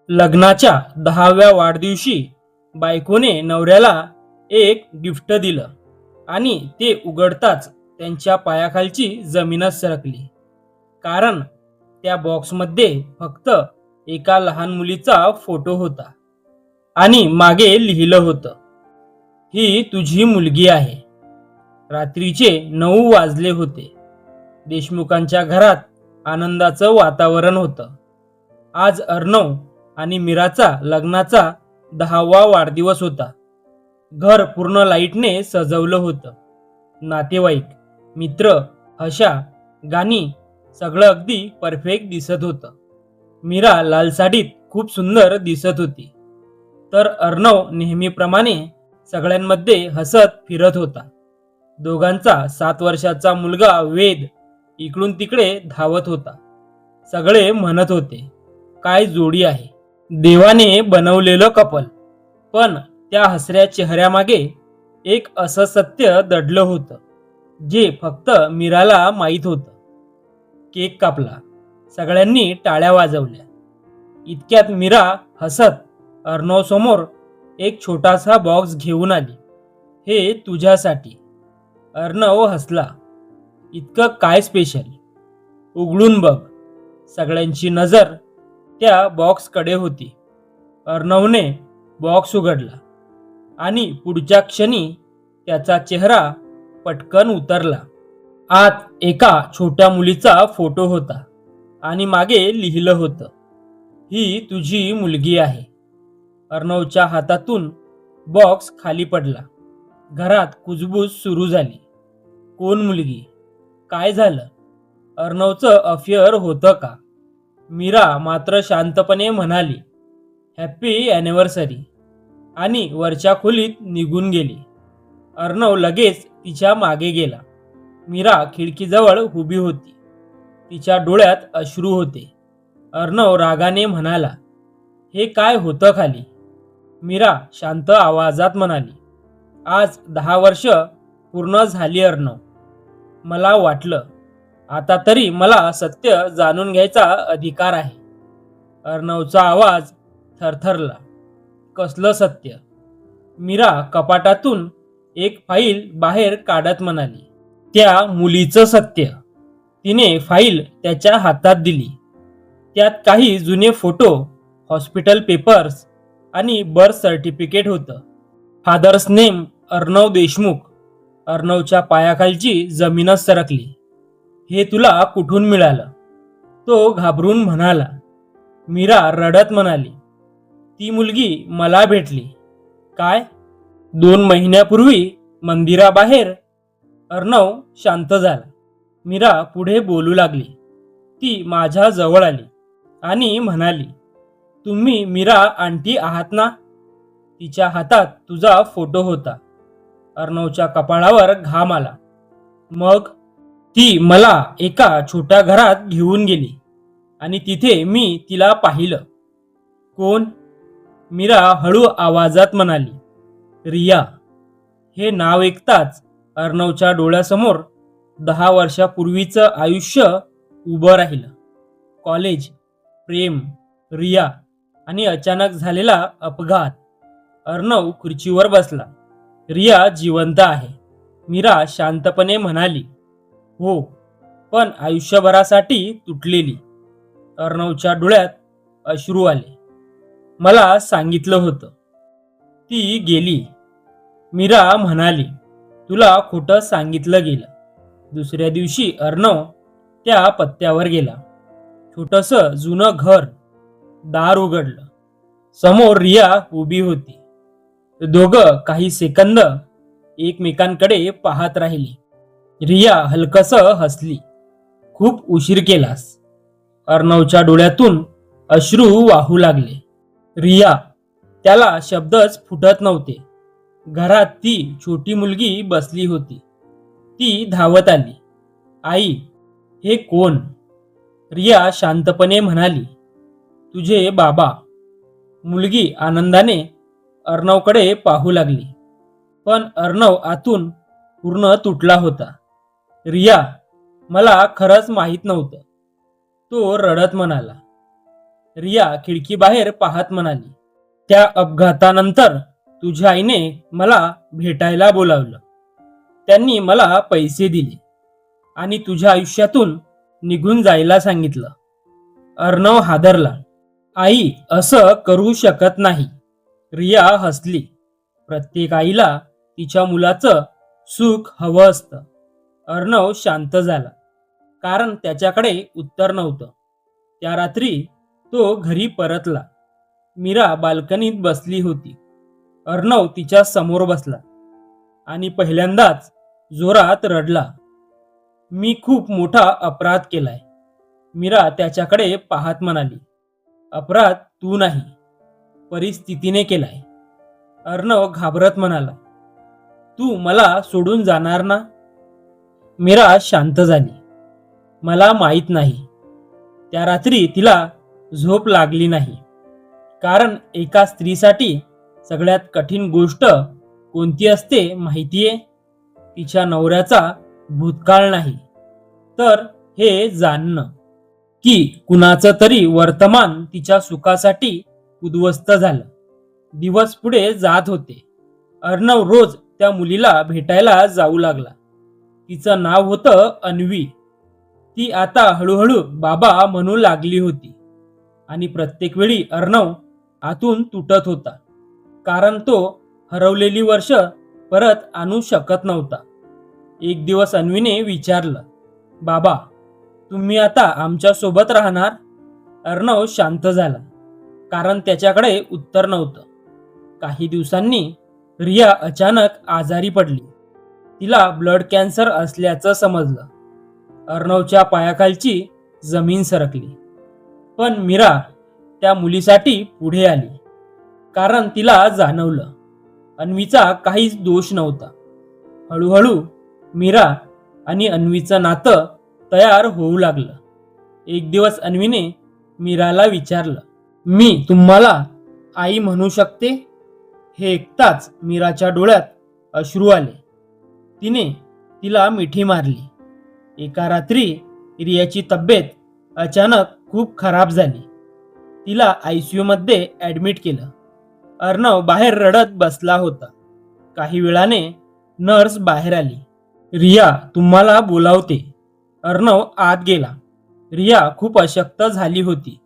लग्नाच्या 10व्या वाढदिवशी बायकोने नवऱ्याला एक गिफ्ट दिलं आणि ते उघडताच त्यांच्या पायाखालची जमीनच सरकली. कारण त्या बॉक्समध्ये फक्त एका लहान मुलीचा फोटो होता आणि मागे लिहिलं होतं, ही तुझी मुलगी आहे. रात्रीचे 9 वाजले होते. देशमुखांच्या घरात आनंदाचं वातावरण होतं. आज अर्णव आणि मीराचा लग्नाचा 10वा वाढदिवस होता. घर पूर्ण लाईटने सजवलं होतं. नातेवाईक, मित्र, हशा, गाणी सगळं अगदी परफेक्ट दिसत होतं. मीरा लाल साडीत खूप सुंदर दिसत होती, तर अर्णव नेहमीप्रमाणे सगळ्यांमध्ये हसत फिरत होता. दोघांचा 7 वर्षाचा मुलगा वेद इकडून तिकडे धावत होता. सगळे म्हणत होते, काय जोडी आहे, देवाने बनवलेलं कपल. पण त्या हसऱ्या चेहऱ्यामागे एक असं सत्य दडलं होतं, जे फक्त मीराला माहीत होतं. केक कापला, सगळ्यांनी टाळ्या वाजवल्या. इतक्यात मीरा हसत अर्णव समोर एक छोटासा बॉक्स घेऊन आली. हे तुझ्यासाठी. अर्णव हसला. इतकं काय स्पेशल? उघडून बघ. सगळ्यांची नजर त्या बॉक्सकडे होती. अर्णवने बॉक्स उघडला आणि पुढच्या क्षणी त्याचा चेहरा पटकन उतरला. आत एका छोट्या मुलीचा फोटो होता आणि मागे लिहिलं होतं, ही तुझी मुलगी आहे. अर्णवच्या हातातून बॉक्स खाली पडला. घरात कुजबूज सुरू झाली. कोण मुलगी? काय झालं? अर्णवचं अफेअर होतं का? मीरा मात्र शांतपणे म्हणाली, हॅपी ॲनिव्हर्सरी, आणि वरच्या खोलीत निघून गेली. अर्णव लगेच तिच्या मागे गेला. मीरा खिडकीजवळ उभी होती. तिच्या डोळ्यात अश्रू होते. अर्णव रागाने म्हणाला, हे काय होतं खाली? मीरा शांत आवाजात म्हणाली, आज 10 वर्ष पूर्ण झाली अर्णव. मला वाटलं आता तरी मला सत्य जाणून घ्यायचा अधिकार आहे. अर्णवचा आवाज थरथरला. कसलं सत्य? मीरा कपाटातून एक फाईल बाहेर काढत म्हणाली, त्या मुलीचं सत्य. तिने फाईल त्याच्या हातात दिली. त्यात काही जुने फोटो, हॉस्पिटल पेपर्स आणि बर्थ सर्टिफिकेट होतं. Father's name Arnav Deshmukh. अर्णवच्या पायाखालची जमीनच सरकली. हे तुला कुठून मिळालं? तो घाबरून म्हणाला. मीरा रडत म्हणाली, ती मुलगी मला भेटली. काय? 2 महिन्यापूर्वी मंदिराबाहेर? अर्णव शांत झाला. मीरा पुढे बोलू लागली. ती माझ्या जवळ आली आणि म्हणाली, तुम्ही मीरा आंटी आहात ना? तिच्या हातात तुझा फोटो होता. अर्णवच्या कपाळावर घाम आला. मग? ती मला एका छोट्या घरात घेऊन गेली आणि तिथे मी तिला पाहिलं. कोण? मीरा हळू आवाजात म्हणाली, रिया. हे नाव ऐकताच अर्णवच्या डोळ्यासमोर 10 वर्षापूर्वीचं आयुष्य उभं राहिलं. कॉलेज, प्रेम, रिया आणि अचानक झालेला अपघात. अर्णव खुर्चीवर बसला. रिया जिवंत आहे. मीरा शांतपणे म्हणाली, हो, पण आयुष्यभरासाठी तुटलेली. अर्णवच्या डोळ्यात अश्रू आले. मला सांगितलं होतं. ती गेली. मीरा म्हणाली, तुला खोटं सांगितलं गेलं. दुसऱ्या दिवशी अर्णव त्या पत्त्यावर गेला. छोटंसं जुनं घर. दार उघडलं. समोर रिया उभी होती. दोघं काही सेकंद एकमेकांकडे पाहत राहिली. रिया हलकसं हसली. खूप उशीर केलास. अर्णवच्या डोळ्यातून अश्रू वाहू लागले. रिया. त्याला शब्दच फुटत नव्हते. घरात ती छोटी मुलगी बसली होती. ती धावत आली. आई, हे कोण? रिया शांतपणे म्हणाली, तुझे बाबा. मुलगी आनंदाने अर्णवकडे पाहू लागली. पण अर्णव आतून पूर्ण तुटला होता. रिया, मला खरंच माहीत नव्हतं. तो रडत म्हणाला. रिया खिडकीबाहेर पाहत म्हणाली, त्या अपघातानंतर तुझ्या आईने मला भेटायला बोलावलं. त्यांनी मला पैसे दिले आणि तुझ्या आयुष्यातून निघून जायला सांगितलं. अर्णव हादरला. आई असं करू शकत नाही. रिया हसली. प्रत्येक आईला तिच्या मुलाचं सुख हवं असतं. अर्णव शांत झाला, कारण त्याच्याकडे उत्तर नव्हतं. त्या रात्री तो घरी परतला. मीरा बाल्कनीत बसली होती. अर्णव तिच्या समोर बसला आणि पहिल्यांदाच जोरात रडला. मी खूप मोठा अपराध केलाय, मीरा त्याच्याकडे पाहत म्हणाली. अपराध तू नाही, परिस्थितीने केलाय. अर्णव घाबरत म्हणाला, तू मला सोडून जाणार ना? मीरा शांत झाली. मला माहीत नाही. त्या रात्री तिला झोप लागली नाही, कारण एका स्त्रीसाठी सगळ्यात कठीण गोष्ट कोणती असते माहितीये? तिच्या नवऱ्याचा भूतकाळ नाही, तर हे जाणणं की कुणाचं तरी वर्तमान तिच्या सुखासाठी उद्ध्वस्त झालं. दिवस पुढे जात होते. अर्णव रोज त्या मुलीला भेटायला जाऊ लागला. तिचं नाव होतं अन्वी. ती आता हळूहळू बाबा म्हणू लागली होती आणि प्रत्येक वेळी अर्णव आतून तुटत होता, कारण तो हरवलेली वर्ष परत आणू शकत नव्हता. एक दिवस अन्वीने विचारलं, बाबा तुम्ही आता आमच्या सोबत राहणार? अर्णव शांत झाला, कारण त्याच्याकडे उत्तर नव्हतं. काही दिवसांनी रिया अचानक आजारी पडली. तिला ब्लड कॅन्सर असल्याचं समजलं. अर्णवच्या पायाखालची जमीन सरकली. पण मीरा त्या मुलीसाठी पुढे आली, कारण तिला जाणवलं अन्वीचा काहीच दोष नव्हता. हळूहळू मीरा आणि अन्वीचं नातं तयार होऊ लागलं. एक दिवस अन्वीने मीराला विचारलं, मी तुम्हाला आई म्हणू शकते? हे ऐकताच मीराच्या डोळ्यात अश्रू आले. तिने तिला मिठी मारली. एका रात्री रियाची तब्येत अचानक खूप खराब झाली. तिला ICU मध्ये ॲडमिट केलं. अर्णव बाहेर रडत बसला होता. काही वेळाने नर्स बाहेर आली. रिया तुम्हाला बोलावते. अर्णव आत गेला. रिया खूप अशक्त झाली होती.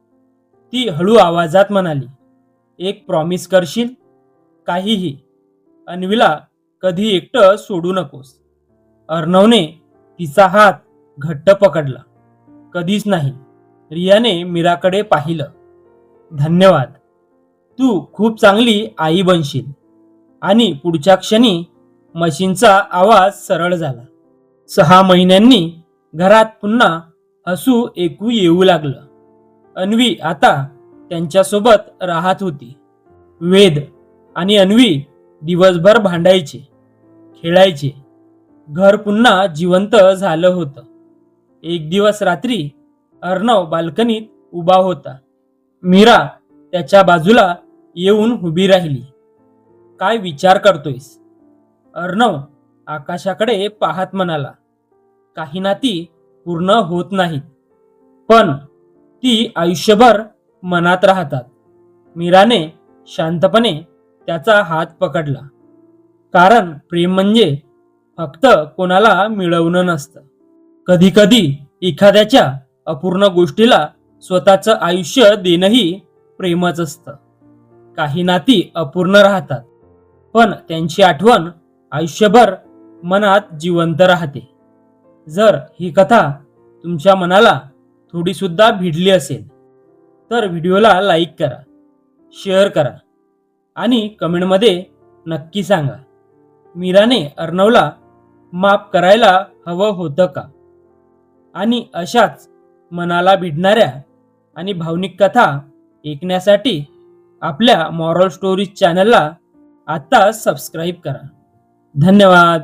ती हळू आवाजात म्हणाली, एक प्रॉमिस करशील? काहीही. अन्वीला कधी एकटं सोडू नकोस. अर्णवने तिचा हात घट्ट पकडला. कधीच नाही. रियाने मीराकडे पाहिलं. धन्यवाद. तू खूप चांगली आई बनशील. आणि पुढच्या क्षणी मशीनचा आवाज सरळ झाला. 6 महिन्यांनी घरात पुन्हा हसू ऐकू येऊ लागलं. अन्वी आता त्यांच्यासोबत राहत होती. वेद आणि अन्वी दिवसभर भांडायचे, खेळायचे. घर पुन्हा जिवंत झालं होतं. एक दिवस रात्री अर्णव बाल्कनीत उभा होता. मीरा त्याच्या बाजूला येऊन उभी राहिली. काय विचार करतोयस? अर्णव आकाशाकडे पाहत म्हणाला, काही नाती पूर्ण होत नाहीत, पण ती आयुष्यभर मनात राहतात. मीराने शांतपणे त्याचा हात पकडला, कारण प्रेम म्हणजे फक्त कोणाला मिळवणं नसतं. कधी कधी एखाद्याच्या अपूर्ण गोष्टीला स्वतःचं आयुष्य देणंही प्रेमच असतं. काही नाती अपूर्ण राहतात, पण त्यांची आठवण आयुष्यभर मनात जिवंत राहते. जर ही कथा तुमच्या मनाला थोडी सुद्धा भिडली असेल तर व्हिडिओला लाईक करा, शेअर करा आणि कमेंटमध्ये नक्की सांगा, मीराने अर्णवला माफ करायला हवं होतं का? आणि अशाच मनाला भिडणाऱ्या आणि भावनिक कथा ऐकण्यासाठी आपल्या मॉरल स्टोरीज चॅनलला आता सबस्क्राईब करा. धन्यवाद.